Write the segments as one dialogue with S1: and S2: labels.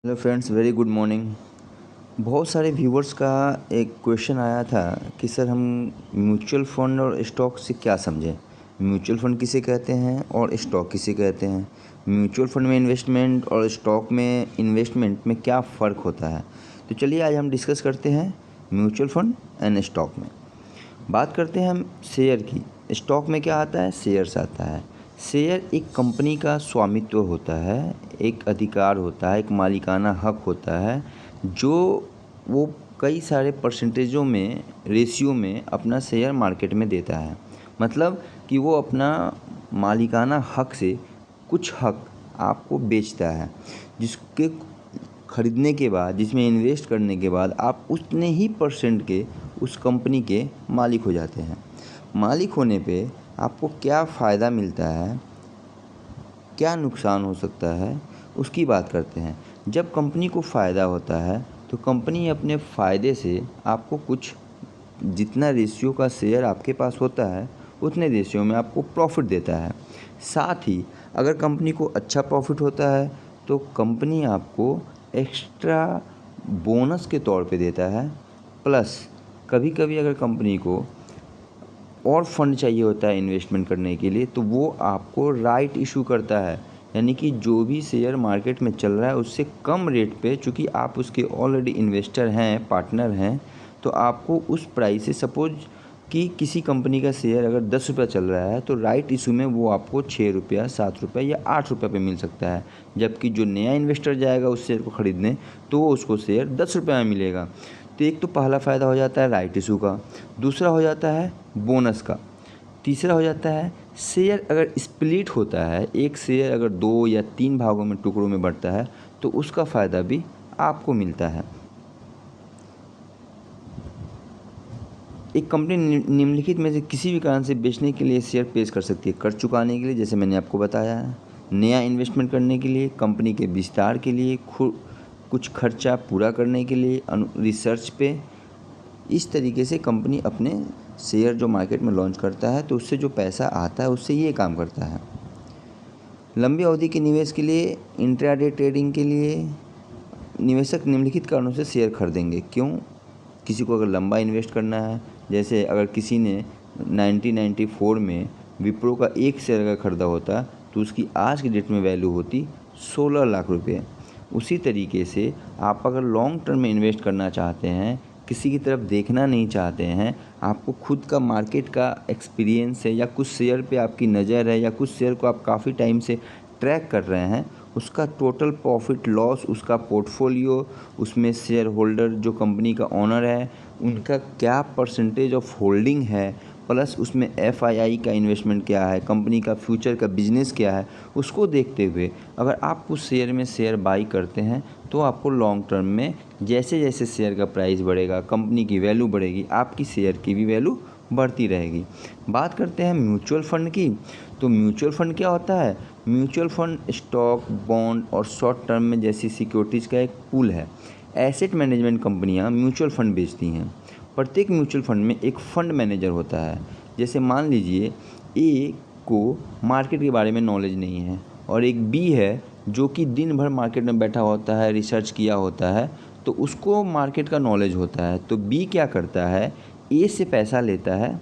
S1: Hello friends, very good morning. बहुत सारे viewers का एक क्वेश्चन आया था कि सर हम म्यूचुअल फ़ंड और स्टॉक से क्या समझें। म्यूचुअल फ़ंड किसे कहते हैं और स्टॉक किसे कहते हैं। म्यूचुअल फ़ंड में इन्वेस्टमेंट और स्टॉक में इन्वेस्टमेंट में क्या फ़र्क होता है। तो चलिए आज हम डिस्कस करते हैं म्यूचुअल फ़ंड एंड स्टॉक में। बात करते हैं हम शेयर की। स्टॉक में क्या आता है, शेयर्स आता है। शेयर एक कंपनी का स्वामित्व होता है, एक अधिकार होता है, एक मालिकाना हक होता है जो वो कई सारे परसेंटेजों में, रेशियो में अपना शेयर मार्केट में देता है। मतलब कि वो अपना मालिकाना हक से कुछ हक आपको बेचता है, जिसके खरीदने के बाद, जिसमें इन्वेस्ट करने के बाद आप उतने ही परसेंट के उस कंपनी के मालिक हो जाते हैं। मालिक होने पे आपको क्या फ़ायदा मिलता है, क्या नुकसान हो सकता है, उसकी बात करते हैं। जब कंपनी को फ़ायदा होता है तो कंपनी अपने फ़ायदे से आपको कुछ, जितना रेशियो का शेयर आपके पास होता है उतने रेशियो में आपको प्रॉफ़िट देता है। साथ ही अगर कंपनी को अच्छा प्रॉफ़िट होता है तो कंपनी आपको एक्स्ट्रा बोनस के तौर पे देता है। प्लस कभी-कभी अगर कंपनी को और फंड चाहिए होता है इन्वेस्टमेंट करने के लिए तो वो आपको राइट इशू करता है। यानी कि जो भी शेयर मार्केट में चल रहा है उससे कम रेट पे, चूँकि आप उसके ऑलरेडी इन्वेस्टर हैं, पार्टनर हैं, तो आपको उस प्राइस से, सपोज़ कि किसी कंपनी का शेयर अगर ₹10 चल रहा है तो राइट इशू में वो आपको ₹6, ₹7 या ₹8 पे मिल सकता है। जबकि जो नया इन्वेस्टर जाएगा उस शेयर को ख़रीदने तो वो उसको शेयर ₹10 में मिलेगा। तो एक तो पहला फ़ायदा हो जाता है राइट इशू का, दूसरा हो जाता है बोनस का, तीसरा हो जाता है शेयर अगर स्प्लिट होता है, एक शेयर अगर 2 या 3 भागों में, टुकड़ों में बढ़ता है तो उसका फ़ायदा भी आपको मिलता है। एक कंपनी निम्नलिखित में से किसी भी कारण से बेचने के लिए शेयर पेश कर सकती है। कर्ज चुकाने के लिए, जैसे मैंने आपको बताया है, नया इन्वेस्टमेंट करने के लिए, कंपनी के विस्तार के लिए, कुछ खर्चा पूरा करने के लिए, रिसर्च पे। इस तरीके से कंपनी अपने शेयर जो मार्केट में लॉन्च करता है तो उससे जो पैसा आता है उससे ये काम करता है। लंबी अवधि के निवेश के लिए, इंट्राडे ट्रेडिंग के लिए निवेशक निम्नलिखित कारणों से शेयर खरीदेंगे। क्यों? किसी को अगर लंबा इन्वेस्ट करना है, जैसे अगर किसी ने 1994 में विप्रो का एक शेयर अगर ख़रीदा होता तो उसकी आज की डेट में वैल्यू होती 16 लाख रुपये। उसी तरीके से आप अगर लॉन्ग टर्म में इन्वेस्ट करना चाहते हैं, किसी की तरफ देखना नहीं चाहते हैं, आपको खुद का मार्केट का एक्सपीरियंस है या कुछ शेयर पे आपकी नज़र है या कुछ शेयर को आप काफ़ी टाइम से ट्रैक कर रहे हैं, उसका टोटल प्रॉफिट लॉस, उसका पोर्टफोलियो, उसमें शेयर होल्डर जो कंपनी का ओनर है उनका क्या परसेंटेज ऑफ होल्डिंग है, प्लस उसमें एफआईआई का इन्वेस्टमेंट क्या है, कंपनी का फ्यूचर का बिजनेस क्या है, उसको देखते हुए अगर आप उस शेयर में शेयर बाई करते हैं तो आपको लॉन्ग टर्म में जैसे जैसे शेयर का प्राइस बढ़ेगा, कंपनी की वैल्यू बढ़ेगी, आपकी शेयर की भी वैल्यू बढ़ती रहेगी। बात करते हैं म्यूचुअल फ़ंड की। तो म्यूचुअल फ़ंड क्या होता है? म्यूचुअल फ़ंड स्टॉक, बॉन्ड और शॉर्ट टर्म में जैसी सिक्योरिटीज़ का एक पूल है। एसेट मैनेजमेंट कंपनियां म्यूचुअल फ़ंड बेचती हैं। प्रत्येक म्यूचुअल फ़ंड में एक फ़ंड मैनेजर होता है। जैसे मान लीजिए ए को मार्केट के बारे में नॉलेज नहीं है और एक बी है जो कि दिन भर मार्केट में बैठा होता है, रिसर्च किया होता है, तो उसको मार्केट का नॉलेज होता है। तो बी क्या करता है, ए से पैसा लेता है,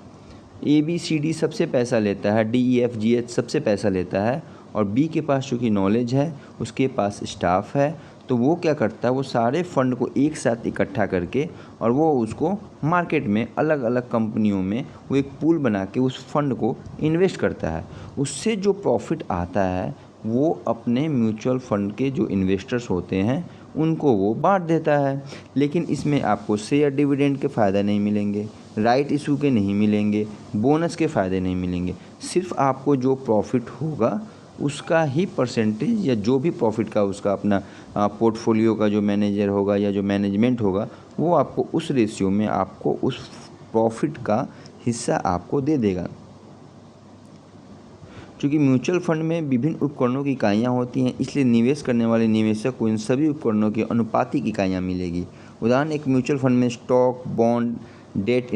S1: ए बी सी डी सबसे पैसा लेता है, D E F G H सबसे पैसा लेता है, और बी के पास चूँकि नॉलेज है, उसके पास स्टाफ है, तो वो क्या करता है, वो सारे फंड को एक साथ इकट्ठा करके और वो उसको मार्केट में अलग अलग कंपनियों में वो एक पूल बना के उस फंड को इन्वेस्ट करता है। उससे जो प्रॉफिट आता है वो अपने म्यूचुअल फंड के जो इन्वेस्टर्स होते हैं उनको वो बांट देता है। लेकिन इसमें आपको शेयर डिविडेंड के फ़ायदा नहीं मिलेंगे, राइट इशू के नहीं मिलेंगे, बोनस के फ़ायदे नहीं मिलेंगे। सिर्फ आपको जो प्रॉफिट होगा उसका ही परसेंटेज, या जो भी प्रॉफिट का उसका अपना पोर्टफोलियो का जो मैनेजर होगा या जो मैनेजमेंट होगा वो आपको उस रेशियो में आपको उस प्रॉफिट का हिस्सा आपको दे देगा। चूँकि म्यूचुअल फंड में विभिन्न उपकरणों की इकाइयाँ होती हैं, इसलिए निवेश करने वाले निवेशक को इन सभी उपकरणों की अनुपातिक इकाइयाँ मिलेगी। उदाहरण, एक म्यूचुअल फंड में स्टॉक, बॉन्ड, डेट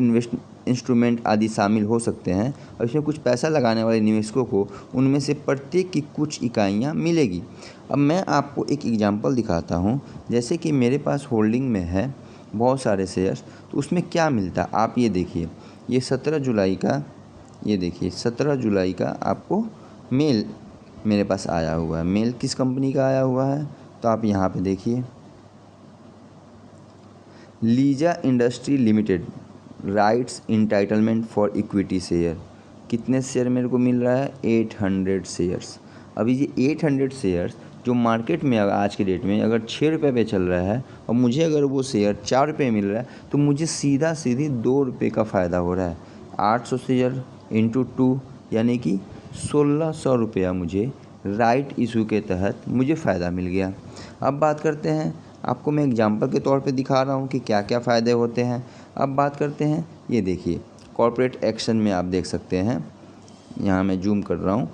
S1: इंस्ट्रूमेंट आदि शामिल हो सकते हैं और इसमें कुछ पैसा लगाने वाले निवेशकों को उनमें से प्रत्येक की कुछ इकाइयाँ मिलेगी। अब मैं आपको एक एग्जांपल दिखाता हूँ। जैसे कि मेरे पास होल्डिंग में है बहुत सारे शेयर्स, तो उसमें क्या मिलता है आप ये देखिए। ये 17 जुलाई का, ये देखिए 17 जुलाई का आपको मेल मेरे पास आया हुआ है। मेल किस कंपनी का आया हुआ है, तो आप यहाँ पे देखिए, Lisa industry limited rights entitlement for equity share. कितने शेयर मेरे को मिल रहा है, 800 शेयर्स। अभी ये 800 शेयर्स जो मार्केट में आज के डेट में अगर 6 रुपये पे चल रहा है और मुझे अगर वो शेयर 4 रुपये मिल रहा है, तो मुझे सीधा सीधी 2 रुपये का फ़ायदा हो रहा है। 800 शेयर इंटू 2 यानी कि 1600 रुपया मुझे राइट इशू के तहत मुझे फ़ायदा मिल गया। अब बात करते हैं, आपको मैं एग्जांपल के तौर पे दिखा रहा हूँ कि क्या क्या फ़ायदे होते हैं। अब बात करते हैं, ये देखिए कॉर्पोरेट एक्शन में आप देख सकते हैं, यहाँ मैं जूम कर रहा हूँ,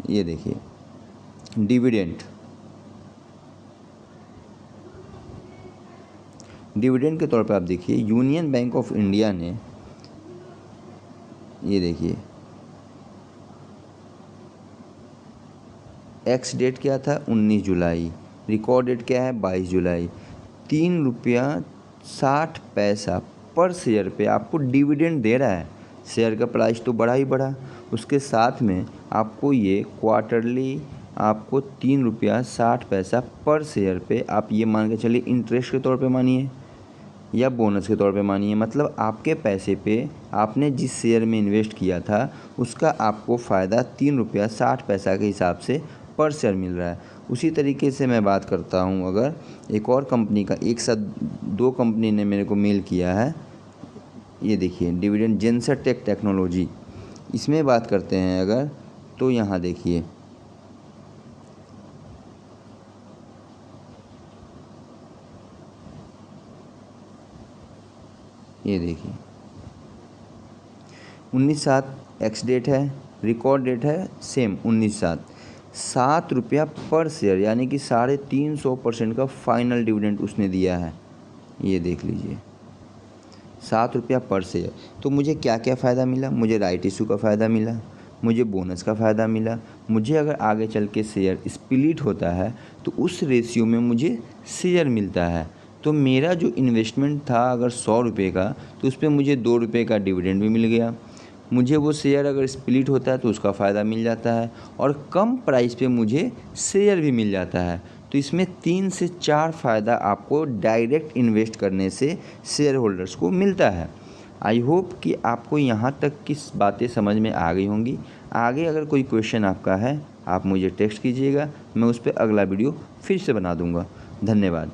S1: ये देखिए डिविडेंड के तौर पे आप देखिए यूनियन बैंक ऑफ इंडिया ने, ये देखिए एक्स डेट क्या था 19 जुलाई, रिकॉर्ड डेट क्या है 22 जुलाई, 3 रुपया 60 पैसा पर शेयर पे आपको डिविडेंड दे रहा है। शेयर का प्राइस तो बढ़ा ही बढ़ा, उसके साथ में आपको ये क्वार्टरली आपको 3 रुपया 60 पैसा पर शेयर पे, आप ये मान के चलिए इंटरेस्ट के तौर पे मानिए या बोनस के तौर पे मानिए, मतलब आपके पैसे पे आपने जिस शेयर में इन्वेस्ट किया था उसका आपको फ़ायदा 3 रुपया 60 पैसा के हिसाब से पर शेयर मिल रहा है। उसी तरीके से मैं बात करता हूँ, अगर एक और कंपनी का, एक साथ 2 कंपनी ने मेरे को मेल किया है, ये देखिए डिविडेंड जेंसर टेक टेक्नोलॉजी, इसमें बात करते हैं अगर, तो यहाँ देखिए ये देखिए 19/7 एक्स डेट है, रिकॉर्ड डेट है सेम 19/7, 7 रुपया पर शेयर यानी कि 350% का फाइनल डिविडेंड उसने दिया है। ये देख लीजिए 7 रुपया पर शेयर। तो मुझे क्या क्या फ़ायदा मिला, मुझे राइट इशू का फ़ायदा मिला, मुझे बोनस का फ़ायदा मिला, मुझे अगर आगे चल के शेयर स्प्लिट होता है तो उस रेशियो में मुझे शेयर मिलता है। तो मेरा जो इन्वेस्टमेंट था अगर 100 रुपये का, तो उस पर मुझे 2 रुपये का डिविडेंड भी मिल गया। मुझे वो शेयर अगर स्प्लिट होता है तो उसका फ़ायदा मिल जाता है, और कम प्राइस पे मुझे शेयर भी मिल जाता है। तो इसमें 3 से 4 फ़ायदा आपको डायरेक्ट इन्वेस्ट करने से शेयर होल्डर्स को मिलता है। आई होप कि आपको यहाँ तक की बातें समझ में आ गई होंगी। आगे अगर कोई क्वेश्चन आपका है आप मुझे टेक्स्ट कीजिएगा, मैं उस पर अगला वीडियो फिर से बना दूँगा। धन्यवाद।